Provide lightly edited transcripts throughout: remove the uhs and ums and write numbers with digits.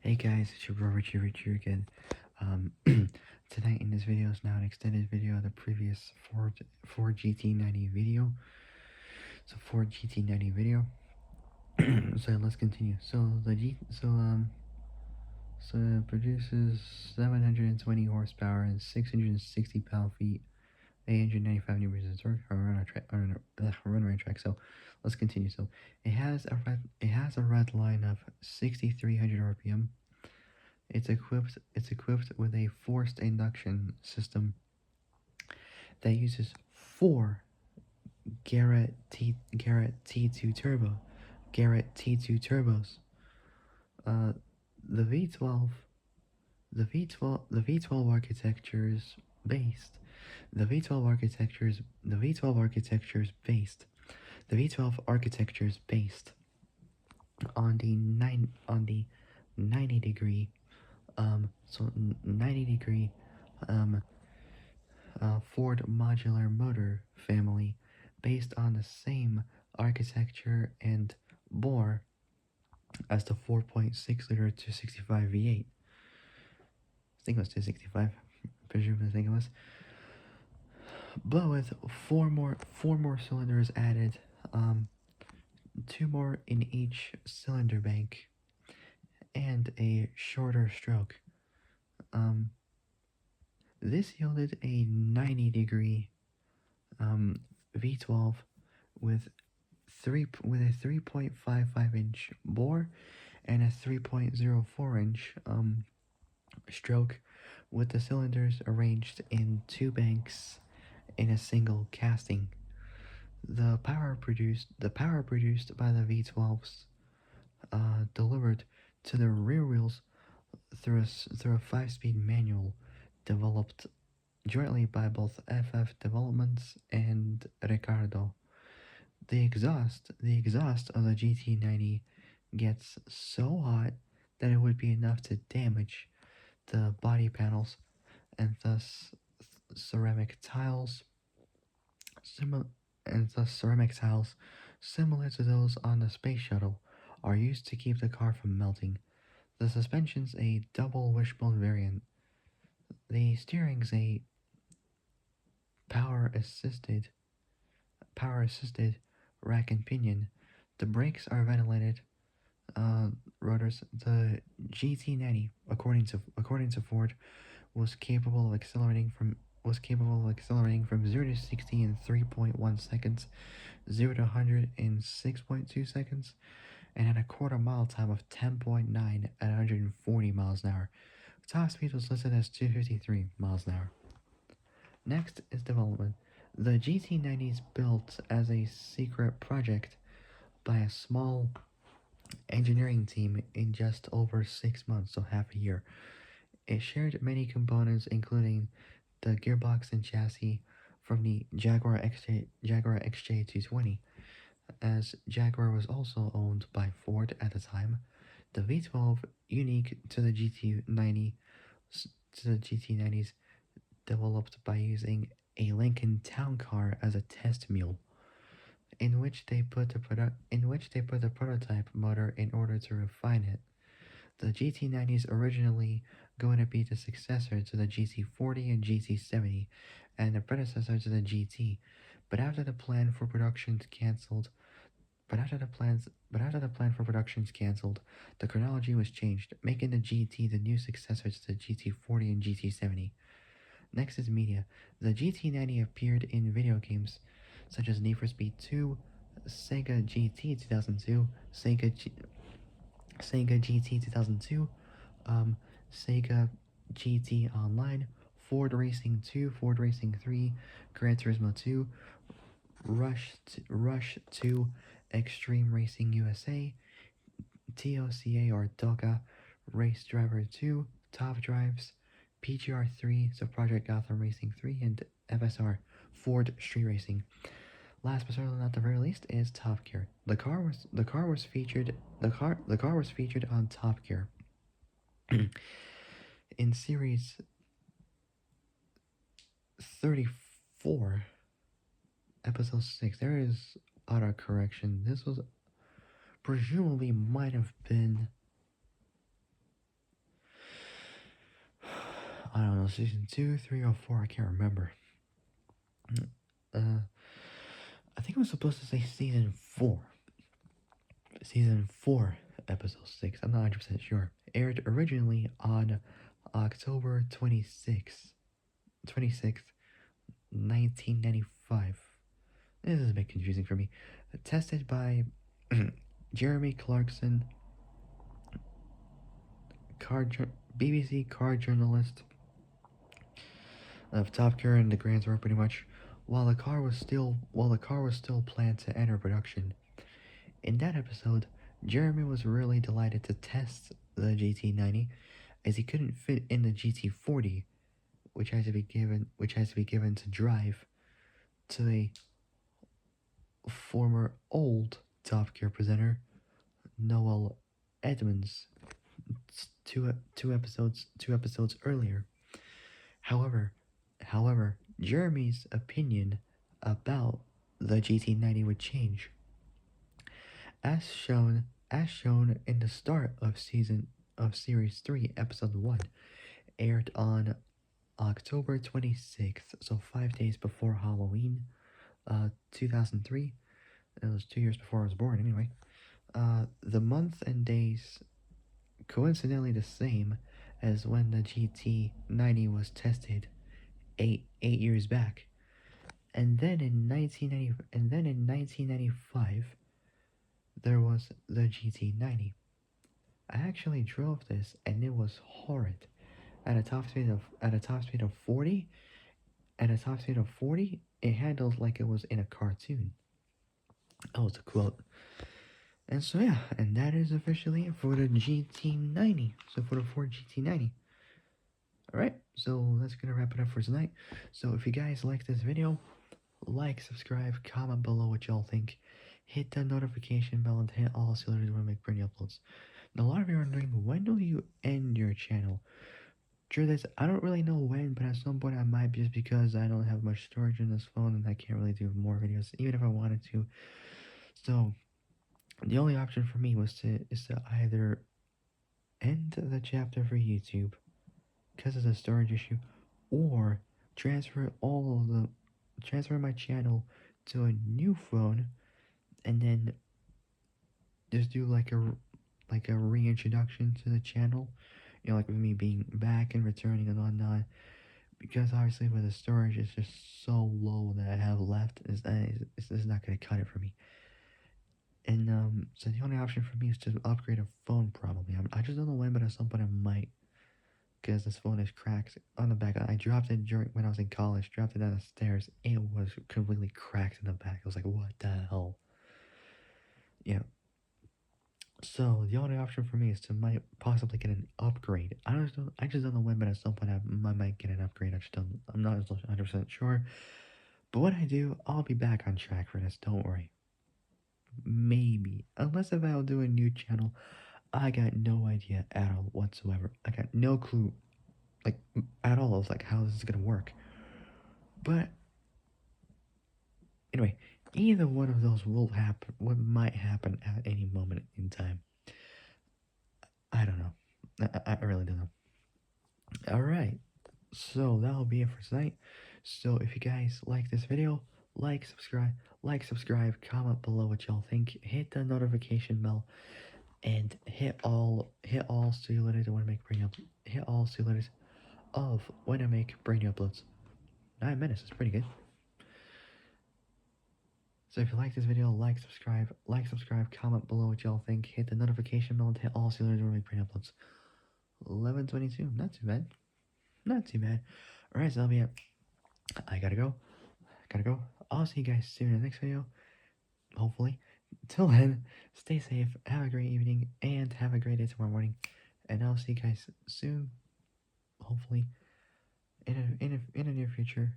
Hey guys, it's your bro Richie here again. Tonight in this video is now an extended video of the previous Ford GT90 video. So Ford GT90 video. So let's continue. So it produces 720 horsepower and 660 pound-feet, 895 newton torque. Run right track. So let's continue. So it has a red line of 6,300 RPM. It's equipped with a forced induction system that uses four Garrett T2 turbos. Uh, the V12 the V12 architecture is based. The V12 architecture is based. The V12 architecture is based on the 90 degree 90 degree um Ford modular motor family based on the same architecture and bore as the 4.6 liter 265 V8. I think it was 265. Presumably, I think it was. But with four more cylinders added, two more in each cylinder bank, and a shorter stroke. Um, this yielded a 90 degree V12 with a 3.55-inch bore and a 3.04-inch stroke, with the cylinders arranged in two banks in a single casting. The power produced by the V12s delivered to the rear wheels through a 5-speed manual developed jointly by both FF Developments and Ricardo. The exhaust of the GT90 gets so hot that it would be enough to damage the body panels, and thus ceramic tiles similar ceramic tiles similar to those on the space shuttle are used to keep the car from melting. The suspension's a double wishbone variant. The steering's a power assisted power assisted rack and pinion. The brakes are ventilated rotors. The GT90, according to Ford, was capable of accelerating from 0 to 60 in 3.1 seconds, 0 to 100 in 6.2 seconds, and had a quarter mile time of 10.9 at 140 miles an hour. Top speed was listed as 253 miles an hour. Next is development. The GT90 is built as a secret project by a small engineering team in just over 6 months, so half a year. It shared many components, including the gearbox and chassis from the Jaguar XJ220. As Jaguar was also owned by Ford at the time, the V12, unique to the GT90s, developed by using a Lincoln Town Car as a test mule, in which they put the prototype motor in order to refine it. The GT90 is originally going to be the successor to the GT40 and GT70, and the predecessor to the GT. But after the plan for productions cancelled, but after the plan for productions cancelled, the chronology was changed, making the GT the new successor to the GT40 and GT70. Next is media. The GT90 appeared in video games such as Need for Speed 2, Sega GT 2002, Sega GT 2002, Sega GT Online, Ford Racing 2, Ford Racing 3, Gran Turismo 2, Rush 2, Extreme Racing USA, TOCA or TOCA, Race Driver 2, Top Drives, PGR 3, so Project Gotham Racing 3, and FSR, Ford Street Racing. Last but certainly not the very least is Top Gear. The car was featured on Top Gear in series 34, episode 6. There is auto correction. This was presumably might have been don't know, season 2, 3, or 4, I can't remember. Uh, I think it was supposed to say season 4. Season 4, episode 6, I'm not 100% sure. Aired originally on October 26th, 1995. This is a bit confusing for me. Tested by Jeremy Clarkson, BBC car journalist of Top Gear and the Grand Tour, pretty much. While the car was still planned to enter production. In that episode, Jeremy was really delighted to test the GT90 as he couldn't fit in the GT40, which has to be given to drive to the former old Top Gear presenter Noel Edmonds two episodes earlier. However, Jeremy's opinion about the GT90 would change, as shown in the start of series 3, episode 1, aired on October 26th, so 5 days before Halloween, 2003. It was 2 years before I was born, anyway. The month and days coincidentally the same as when the GT90 was tested eight years back. And then in 1995, there was the GT90. I actually drove this, and it was horrid. At a top speed of 40, it handled like it was in a cartoon. That was a quote. And so yeah, and that is officially it for the GT90. So for the Ford GT90. Alright, so that's gonna wrap it up for tonight. So if you guys like this video, like, subscribe, comment below what y'all think. Hit the notification bell and hit all so that when I make brand new uploads. Now a lot of you are wondering, when do you end your channel? True this, I don't really know when, but at some point I might, just because I don't have much storage in this phone and I can't really do more videos, even if I wanted to. So the only option for me is to either end the chapter for YouTube because of the storage issue, or transfer my channel to a new phone, and then just do like a reintroduction to the channel, you know, like with me being back and returning and whatnot. Because obviously with the storage, it's just so low that I have left, it's not gonna cut it for me. And so the only option for me is to upgrade a phone, probably. I just don't know when, but at some point I might, because this phone is cracked on the back. I dropped it when I was in college, dropped it down the stairs. It was completely cracked in the back. I was like, what the hell? Yeah. So the only option for me is to might possibly get an upgrade. I just don't know when, but at some point I might get an upgrade. I'm not 100% sure. But when I do, I'll be back on track for this. Don't worry. Maybe, unless if I'll do a new channel, I got no idea at all whatsoever. I got no clue, like at all. I was like, how is this gonna work? But anyway, either one of those will happen. What might happen at any moment in time, I don't know. I really don't know. Alright, so that'll be it for tonight. So if you guys like this video, like, subscribe, comment below what y'all think, hit the notification bell, and hit all so you later when I make brand new hit all so later of when I make brand new uploads. 9 minutes is pretty good. So if you like this video, like, subscribe, comment below what y'all think, hit the notification bell, and hit all so you later when I make brand new uploads. 11:22, not too bad. Not too bad. Alright, so that'll be it. I gotta go. I'll see you guys soon in the next video. Hopefully. Till then, stay safe, have a great evening, and have a great day tomorrow morning. And I'll see you guys soon. Hopefully. In the near future.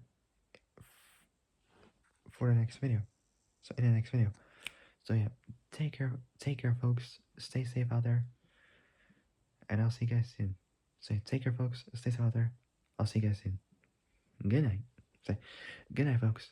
For the next video. So yeah, take care folks. Stay safe out there. And I'll see you guys soon. So take care folks. Stay safe out there. I'll see you guys soon. Good night. Say good night folks.